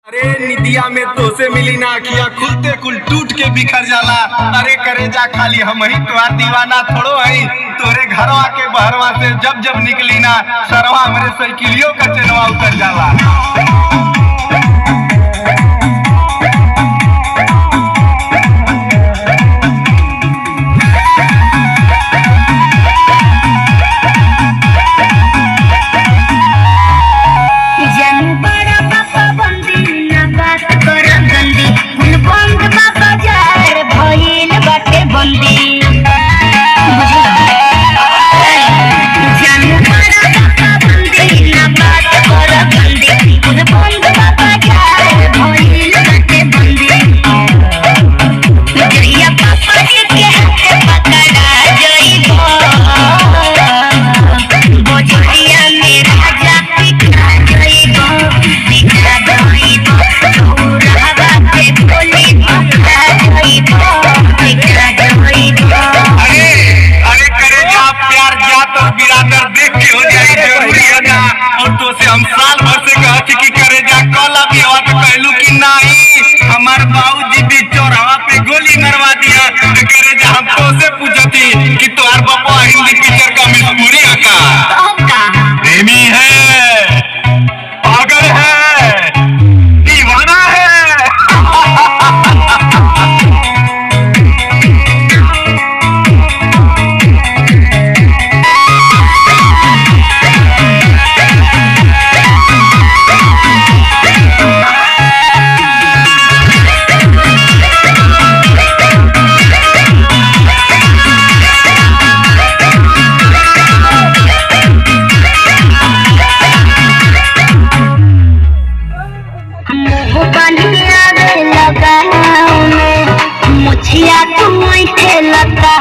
अरे निदिया में तो से मिली ना अखिया खुलते कुल टूट के बिखर जाला। अरे करे जा खाली हम ही तोहार दीवाना थोड़ो है। तोरे घरवा के बहरवा से जब जब निकली ना सरवा मेरे साइकिलियों का चेनवा उतर जाला। हम साल भर से कहती कि करे जा कल अभी हवा तो कहलू कि नहीं हमार बाबूजी भी चौराहा पे गोली मरवा दिया। तो करे जा हम तो से पूछती कि तुम्हार बाबा हिंदी पिक्चर का मजबूरी है का प्रेमी है पागल है दीवाना है। मुछिया तुम लगा